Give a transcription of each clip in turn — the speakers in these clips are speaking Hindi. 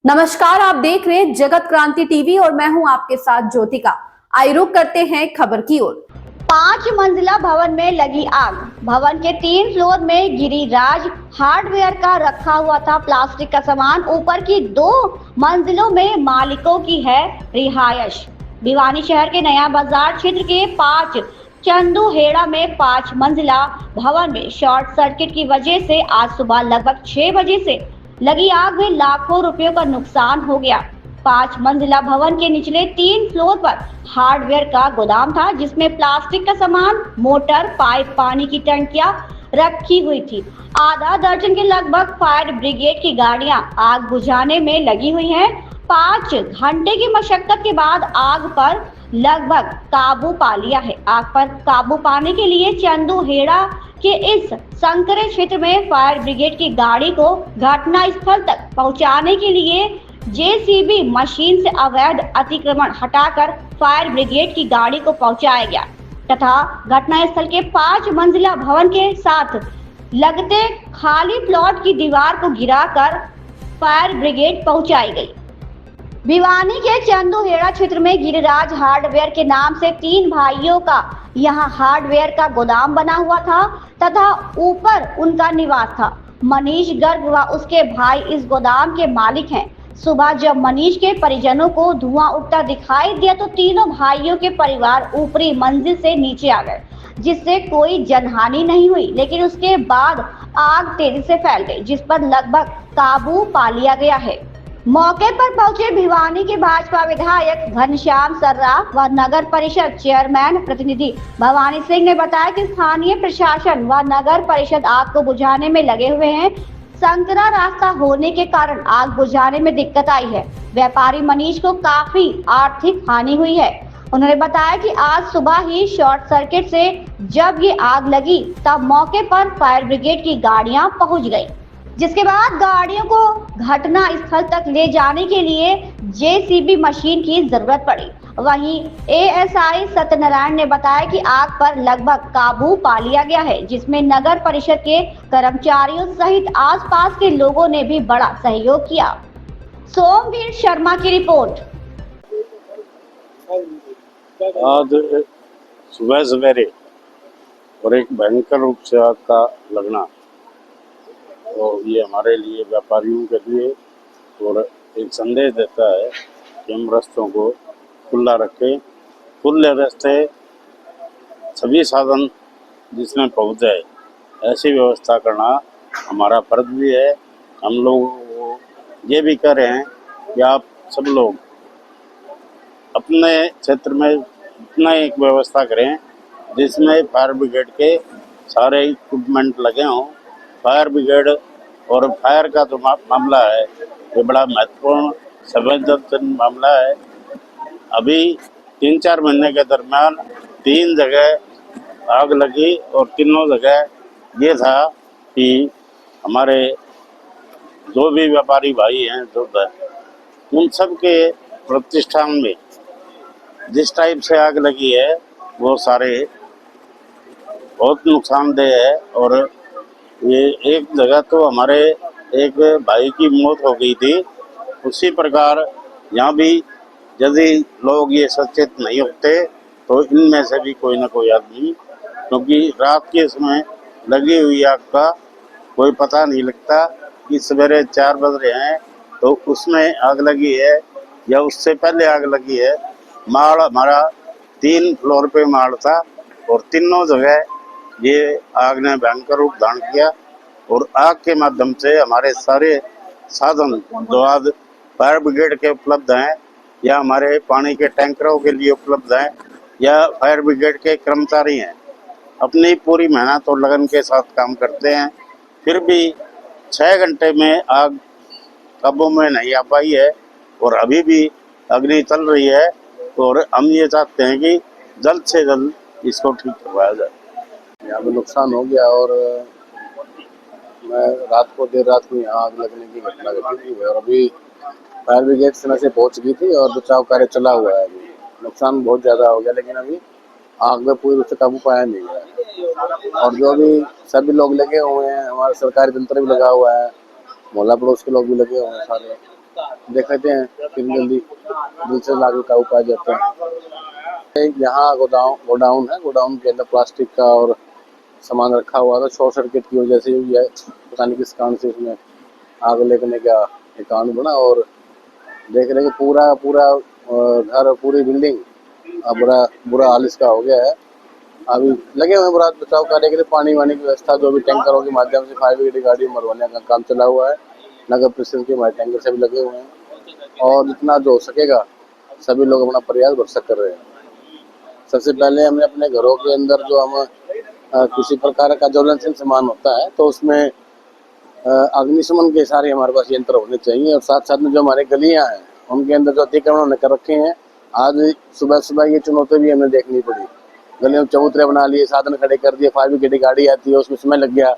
नमस्कार, आप देख रहे हैं जगत क्रांति टीवी और मैं हूं आपके साथ ज्योतिका। आइए रुक करते हैं खबर की ओर। 5 मंजिला भवन में लगी आग। भवन के 3 फ्लोर में गिरिराज हार्डवेयर का रखा हुआ था प्लास्टिक का सामान। ऊपर की 2 मंजिलों में मालिकों की है रिहायश। भिवानी शहर के नया बाजार क्षेत्र के 5 चंदूहेड़ा में 5 मंजिला भवन में शॉर्ट सर्किट की वजह से आज सुबह लगभग 6 बजे से लगी आग में लाखों रुपयों का नुकसान हो गया। 5 मंजिला भवन के निचले 3 फ्लोर पर हार्डवेयर का गोदाम था, जिसमें प्लास्टिक का सामान, मोटर, पाइप, पानी की टंकियां रखी हुई थी। आधा दर्जन के लगभग फायर ब्रिगेड की गाड़ियां आग बुझाने में लगी हुई हैं। 5 घंटे की मशक्कत के बाद आग पर लगभग काबू पा लिया है। आग पर काबू पाने के लिए चंदूहेड़ा के इस संकरे क्षेत्र में फायर ब्रिगेड की गाड़ी को घटना स्थल तक पहुंचाने के लिए जेसीबी मशीन से अवैध अतिक्रमण हटाकर फायर ब्रिगेड की गाड़ी को पहुंचाया गया तथा घटनास्थल के 5 मंजिला भवन के साथ लगते खाली प्लॉट की दीवार को गिराकर फायर ब्रिगेड पहुंचाई गई। भिवानी के चंदूहेड़ा क्षेत्र में गिरिराज हार्डवेयर के नाम से 3 भाइयों का यहां हार्डवेयर का गोदाम बना हुआ था तथा ऊपर उनका निवास था। मनीष गर्ग व उसके भाई इस गोदाम के मालिक हैं। सुबह जब मनीष के परिजनों को धुआं उठता दिखाई दिया तो तीनों भाइयों के परिवार ऊपरी मंजिल से नीचे आ गए, जिससे कोई जनहानि नहीं हुई। लेकिन उसके बाद आग तेजी से फैल गई, जिस पर लगभग काबू पा लिया गया है। मौके पर पहुंचे भिवानी के भाजपा विधायक घनश्याम सर्राफ व नगर परिषद चेयरमैन प्रतिनिधि भवानी सिंह ने बताया कि स्थानीय प्रशासन व नगर परिषद आग को बुझाने में लगे हुए हैं। संकरा रास्ता होने के कारण आग बुझाने में दिक्कत आई है। व्यापारी मनीष को काफी आर्थिक हानि हुई है। उन्होंने बताया कि आज सुबह ही शॉर्ट सर्किट से जब ये आग लगी तब मौके पर फायर ब्रिगेड की गाड़ियां पहुंच गई, जिसके बाद गाड़ियों को घटना स्थल तक ले जाने के लिए जेसीबी मशीन की जरूरत पड़ी। वहीं एएसआई सत्यनारायण ने बताया कि आग पर लगभग काबू पा लिया गया है, जिसमें नगर परिषद के कर्मचारियों सहित आसपास के लोगों ने भी बड़ा सहयोग किया। सोमवीर शर्मा की रिपोर्ट। आज सुबह सवेरे और एक भयंकर रूप से आग का लगना, तो ये हमारे लिए, व्यापारियों के लिए और एक संदेश देता है कि हम रास्तों को खुला रखें। खुले रास्ते सभी साधन जिसमें पहुंच जाए ऐसी व्यवस्था करना हमारा फर्ज भी है। हम लोग ये भी कह रहे हैं कि आप सब लोग अपने क्षेत्र में इतना एक व्यवस्था करें जिसमें फायर ब्रिगेड के सारे इक्विपमेंट लगे हों। फायर ब्रिगेड और फायर का जो मामला है ये बड़ा महत्वपूर्ण संवेदनशील मामला है। अभी 3-4 महीने के दरमियान 3 जगह आग लगी और तीनों जगह ये था कि हमारे जो भी व्यापारी भाई हैं जो उन सब के प्रतिष्ठान में जिस टाइप से आग लगी है वो सारे बहुत नुकसानदेह है। और ये एक जगह तो हमारे एक भाई की मौत हो गई थी, उसी प्रकार यहाँ भी यदि लोग ये सचेत नहीं होते तो इनमें से भी कोई ना कोई आदमी, क्योंकि रात के समय लगी हुई आग का कोई पता नहीं लगता कि सवेरे 4 बज रहे हैं तो उसमें आग लगी है या उससे पहले आग लगी है। माल हमारा 3 फ्लोर पे माल था और तीनों जगह ये आग ने भयंकर रूप धारण किया और आग के माध्यम से हमारे सारे साधन जो आज फायर ब्रिगेड के उपलब्ध हैं या हमारे पानी के टैंकरों के लिए उपलब्ध हैं या फायर ब्रिगेड के कर्मचारी हैं, अपनी पूरी मेहनत और लगन के साथ काम करते हैं, फिर भी 6 घंटे में आग काबू में नहीं आ पाई है और अभी भी अग्नि चल रही है। और हम ये चाहते हैं कि जल्द से जल्द इसको ठीक करवाया जाए। यहाँ पे नुकसान हो गया और मैं देर रात को यहाँ आग लगने की घटना घटी थी और अभी फायर ब्रिगेड समय से पहुँच गई थी और बचाव कार्य चला हुआ है। अभी नुकसान बहुत ज़्यादा हो गया लेकिन अभी आग में पूरी रूप से काबू पाया नहीं गया। और जो भी सभी लोग लगे हुए हैं, हमारा सरकारी तंत्र भी लगा हुआ है, मोहल्ला पड़ोस के लोग भी लगे हुए हैं सारे। देख लेते हैं कितनी जल्दी दूसरे लागू काबू पाए जाते हैं। यहाँ गोडाउन है, गोडाउन के अंदर प्लास्टिक का और सामान रखा हुआ था। शॉर्ट सर्किट की वजह से ये पता नहीं किस कारण से इसमें आग लगने का एक कारण बना। और देख रहे हैं पूरा घर, पूरी बिल्डिंग बुरा हाल इसका हो गया है। अभी लगे हुए हैं राहत बचाव कार्य के लिए। पानी वानी की व्यवस्था जो भी टैंकरों के माध्यम से फायर ब्रिगेड गाड़ी मरवाने का काम चला हुआ है। नगर परिषद के हमारे टैंकर से भी लगे हुए हैं और जितना जो हो सकेगा सभी लोग अपना प्रयास भरसक कर रहे हैं। सबसे पहले हमने अपने घरों के अंदर जो हम किसी प्रकार का ज्वलनशील सामान होता है तो उसमें अग्निशमन के सारे हमारे पास यंत्र होने चाहिए। और साथ साथ में जो हमारे गलियां हैं उनके अंदर जो अतिक्रमण होने कर रखे हैं, आज सुबह ये चुनौती भी हमें देखनी पड़ी। गली में चबूतरे बना लिए, साधन खड़े कर दिए, फायर ब्रिगेड गाड़ी आती है उसमें समय लग गया।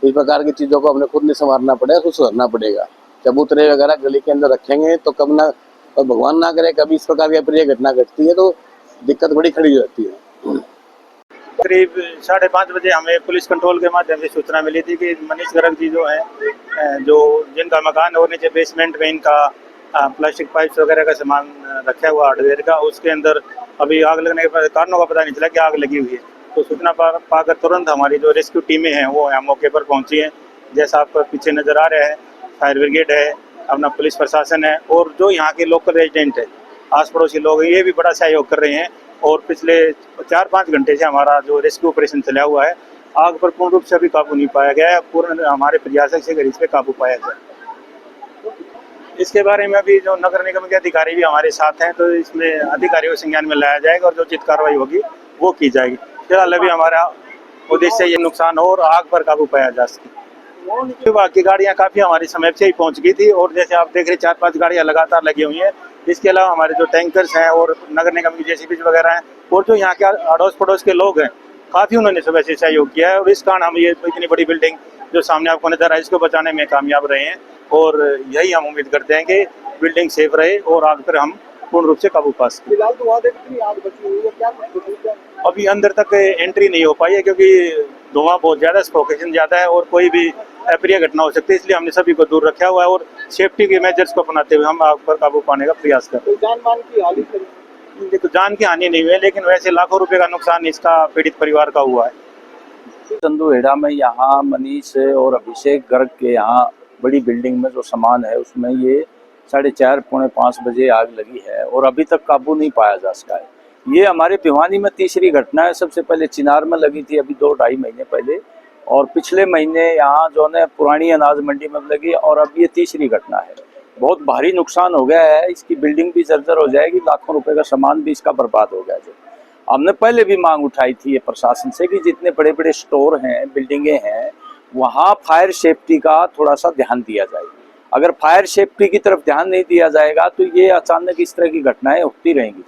इस प्रकार की चीज़ों को हमने खुद नहीं संभालना पड़ेगा, उसको सुधारना पड़ेगा। चबूतरे वगैरह गली के अंदर रखेंगे तो कब ना, और भगवान ना करे कभी इस प्रकार की अप्रिय घटना घटती है तो दिक्कत बड़ी खड़ी हो जाती है। करीब 5:30 बजे हमें पुलिस कंट्रोल के माध्यम से सूचना मिली थी कि मनीष गर्ग जी जो है, जो जिनका मकान और नीचे बेसमेंट में इनका प्लास्टिक पाइप्स वगैरह का सामान रखा हुआ हार्डवेयर का, उसके अंदर अभी आग लगने के कारणों का पता नहीं चला कि आग लगी हुई है। तो सूचना पाकर तुरंत हमारी जो रेस्क्यू टीमें हैं वो यहाँ मौके पर पहुँची हैं। जैसा आपको पीछे नज़र आ रहा है, फायर ब्रिगेड है, अपना पुलिस प्रशासन है और जो यहाँ के लोकल रेजिडेंट है, आस पड़ोसी लोग, ये भी बड़ा सहयोग कर रहे हैं। और पिछले 4-5 घंटे से हमारा जो रेस्क्यू ऑपरेशन चला हुआ है, आग पर पूर्ण रूप से अभी काबू नहीं पाया गया है। पूर्ण हमारे प्रयास से इस पे काबू पाया जाए। इसके बारे में अभी जो नगर निगम के अधिकारी भी हमारे साथ हैं, तो इसमें अधिकारियों को संज्ञान में लाया जाएगा और जो उचित कार्रवाई होगी वो की जाएगी। फिलहाल अभी हमारा उद्देश्य ये नुकसान हो और आग पर काबू पाया जा सके। विभाग की गाड़ियाँ काफ़ी हमारी समय से ही पहुँच गई थी और जैसे आप देख रहे 4-5 गाड़ियाँ लगातार लगी हुई हैं। इसके अलावा हमारे जो टैंकर्स हैं और नगर निगम की जेसीबी वगैरह हैं और जो यहाँ के अड़ोस पड़ोस के लोग हैं, काफ़ी उन्होंने सुबह से सहयोग किया है और इस कारण हम ये इतनी बड़ी बिल्डिंग जो सामने आपको नजर आई इसको बचाने में कामयाब रहे हैं। और यही हम उम्मीद करते हैं कि बिल्डिंग सेफ रहे और आग पर हम पूर्ण रूप से काबू पा सकें। फिलहाल तो वहाँ कितनी आग बची हुई है, क्या अभी अंदर तक एंट्री नहीं हो पाई है क्योंकि धुआं बहुत ज़्यादा, स्फोकेशन ज़्यादा है और कोई भी अप्रिय घटना हो सकती है, इसलिए हमने सभी को दूर रखा हुआ है और सेफ्टी के मेजर्स को अपनाते हुए हम आग पर काबू पाने का प्रयास कर रहे हैं। जान मान की हानि देखो, जान की हानि नहीं हुई है लेकिन वैसे लाखों रुपए का नुकसान इसका पीड़ित परिवार का हुआ है। चंदूहेड़ा में यहाँ मनीष और अभिषेक गर्ग के यहाँ बड़ी बिल्डिंग में जो सामान है उसमें ये 4:30-4:45 बजे आग लगी है और अभी तक काबू नहीं पाया जा सका है। ये हमारे भिवानी में तीसरी घटना है। सबसे पहले चिनार में लगी थी अभी 2-2.5 महीने पहले, और पिछले महीने यहाँ जो है पुरानी अनाज मंडी में लगी, और अब ये तीसरी घटना है। बहुत भारी नुकसान हो गया है, इसकी बिल्डिंग भी जर्जर हो जाएगी, लाखों रुपए का सामान भी इसका बर्बाद हो गया। जो हमने पहले भी मांग उठाई थी ये प्रशासन से कि जितने बड़े बड़े स्टोर हैं, बिल्डिंगें हैं, वहाँ फायर सेफ्टी का थोड़ा सा ध्यान दिया जाए। अगर फायर सेफ्टी की तरफ ध्यान नहीं दिया जाएगा तो ये अचानक इस तरह की घटनाएं होती रहेंगी।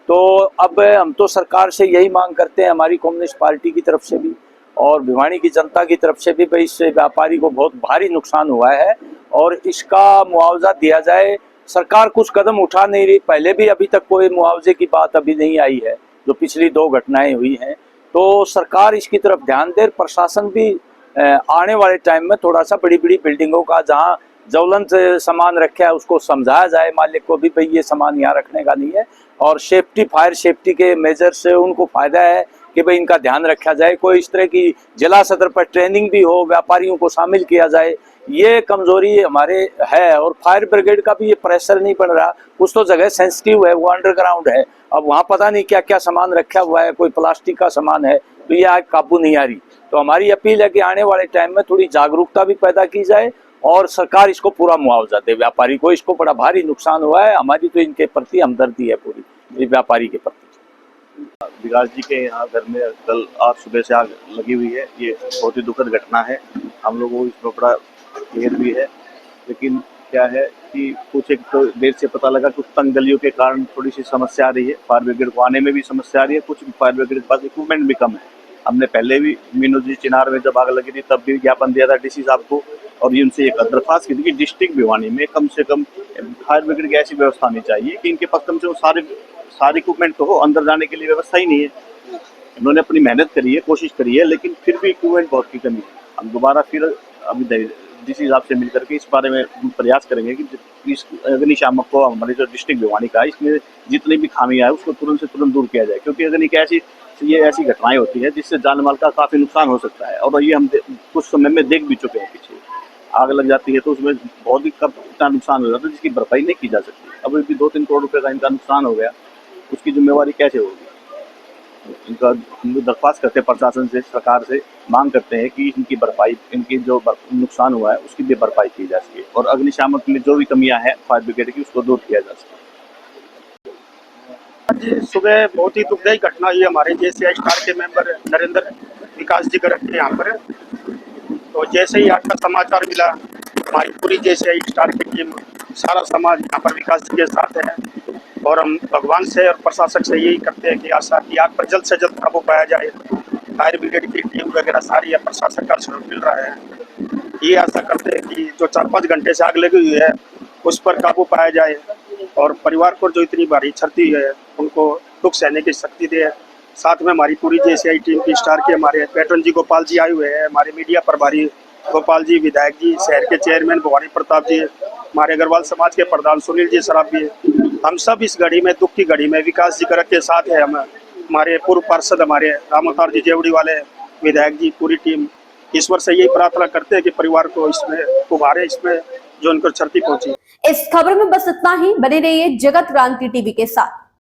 तो अब हम तो सरकार से यही मांग करते हैं, हमारी कम्युनिस्ट पार्टी की तरफ से भी और भिवानी की जनता की तरफ से भी, भाई इससे व्यापारी को बहुत भारी नुकसान हुआ है और इसका मुआवजा दिया जाए। सरकार कुछ कदम उठा नहीं रही, पहले भी अभी तक कोई मुआवजे की बात अभी नहीं आई है जो पिछली 2 घटनाएं हुई हैं। तो सरकार इसकी तरफ ध्यान दे। प्रशासन भी आने वाले टाइम में थोड़ा सा बड़ी बड़ी बिल्डिंगों का जहाँ ज्वलंत सामान रखा है उसको समझाया जाए मालिक को भी, भाई ये सामान यहाँ रखने का नहीं है, और सेफ्टी, फायर सेफ्टी के मेजर से उनको फायदा है कि भाई इनका ध्यान रखा जाए। कोई इस तरह की जिला सतर पर ट्रेनिंग भी हो, व्यापारियों को शामिल किया जाए, ये कमजोरी हमारे है। और फायर ब्रिगेड का भी ये प्रेशर नहीं पड़ रहा, कुछ तो जगह सेंसिटिव है, वो अंडरग्राउंड है, अब वहाँ पता नहीं क्या क्या सामान रखा हुआ है, कोई प्लास्टिक का सामान है, तो ये आग काबू नहीं आ रही। तो हमारी अपील है कि आने वाले टाइम में थोड़ी जागरूकता भी पैदा की जाए और सरकार इसको पूरा मुआवजा दे व्यापारी को। इसको बड़ा भारी नुकसान हुआ है, हमारी तो इनके प्रति हमदर्दी है पूरी व्यापारी के प्रति। विकास जी के यहाँ घर में कल आज सुबह से आग लगी हुई है। ये बहुत ही दुखद घटना है, हम लोगों को इसमें बड़ा खेद भी है। लेकिन क्या है कि कुछ एक तो देर से पता लगा कुछ तंग गलियों के कारण थोड़ी सी समस्या आ रही है, फायर ब्रिगेड को आने में भी समस्या आ रही है, कुछ फायर ब्रिगेड के पास इक्विपमेंट भी कम है। हमने पहले भी मीनू जी चिनार में जब आग लगी थी तब भी ज्ञापन दिया था डीसी साहब को, और ये उनसे एक दरख्वास्त की थी कि डिस्ट्रिक्ट भिवानी में कम से कम फायर ब्रिगेड की ऐसी व्यवस्था होनी चाहिए कि इनके पास कम से कम सारे इक्विपमेंट तो हो, अंदर जाने के लिए व्यवस्था ही नहीं है। इन्होंने अपनी मेहनत करी है, कोशिश करी है, लेकिन फिर भी इक्विपमेंट बहुत की कमी है। हम दोबारा फिर अभी जिस हिसाब से मिल करके इस बारे में हम प्रयास करेंगे कि इस अग्निशामक को हमारे जो डिस्ट्रिक्ट भिवानी का है इसमें जितनी भी खामियां है उसको तुरंत से तुरंत दूर किया जाए, क्योंकि अगर ऐसी घटनाएं होती है जिससे जान माल का काफ़ी नुकसान हो सकता है। और ये हम कुछ समय में देख भी चुके हैं, पीछे आग लग जाती है तो उसमें बहुत ही कम इतना नुकसान हो जाता है जिसकी भरपाई नहीं की जा सकती। अब भी 2-3 करोड़ रुपए का इनका नुकसान हो गया, उसकी जिम्मेवारी कैसे होगी? इनका हम लोग दरख्वास्त करते हैं प्रशासन से, सरकार से मांग करते हैं कि इनकी भरपाई, इनकी जो नुकसान हुआ है उसकी भी भरपाई की जा सके और अग्निशामक में जो भी कमियां हैं फायर ब्रिगेड की उसको दूर किया जा सके। आज सुबह बहुत ही दुखदायी घटना हुई हमारे JCI स्टार के मेंबर नरेंद्र विकास जी गर्ग के यहाँ पर। तो जैसे ही आज का समाचार मिला, हमारी पूरी JCI स्टार की टीम, सारा समाज यहाँ पर विकास जी के साथ है और हम भगवान से और प्रशासक से यही करते हैं कि आशा की आग पर जल्द से जल्द काबू पाया जाए। फायर ब्रिगेड की टीम वगैरह सारी है, प्रशासन का सहयोग मिल रहा है। ये आशा करते हैं कि जो 4-5 घंटे से आग लगी हुई है उस पर काबू पाया जाए और परिवार को जो इतनी भारी क्षति है उनको दुख सहने की शक्ति दे। साथ में हमारी पूरी JCI टीम की स्टार के हमारे पैट्रन जी गोपाल जी आए हुए हैं, हमारे मीडिया प्रभारी गोपाल जी, विधायक जी, शहर के चेयरमैन भवानी प्रताप जी, हमारे अग्रवाल समाज के प्रधान सुनील जी सराबी। हम सब इस घड़ी में, दुख की घड़ी में विकास जी गर्ग के साथ है। हम हमारे पूर्व पार्षद हमारे राम अवतार जी जेवड़ी वाले, विधायक जी, पूरी टीम ईश्वर से यही प्रार्थना करते हैं कि परिवार को इसमें उभारे, इसमें जो उनको क्षति पहुंची। इस खबर में बस इतना ही। बने रहिए जगत क्रांति टीवी के साथ।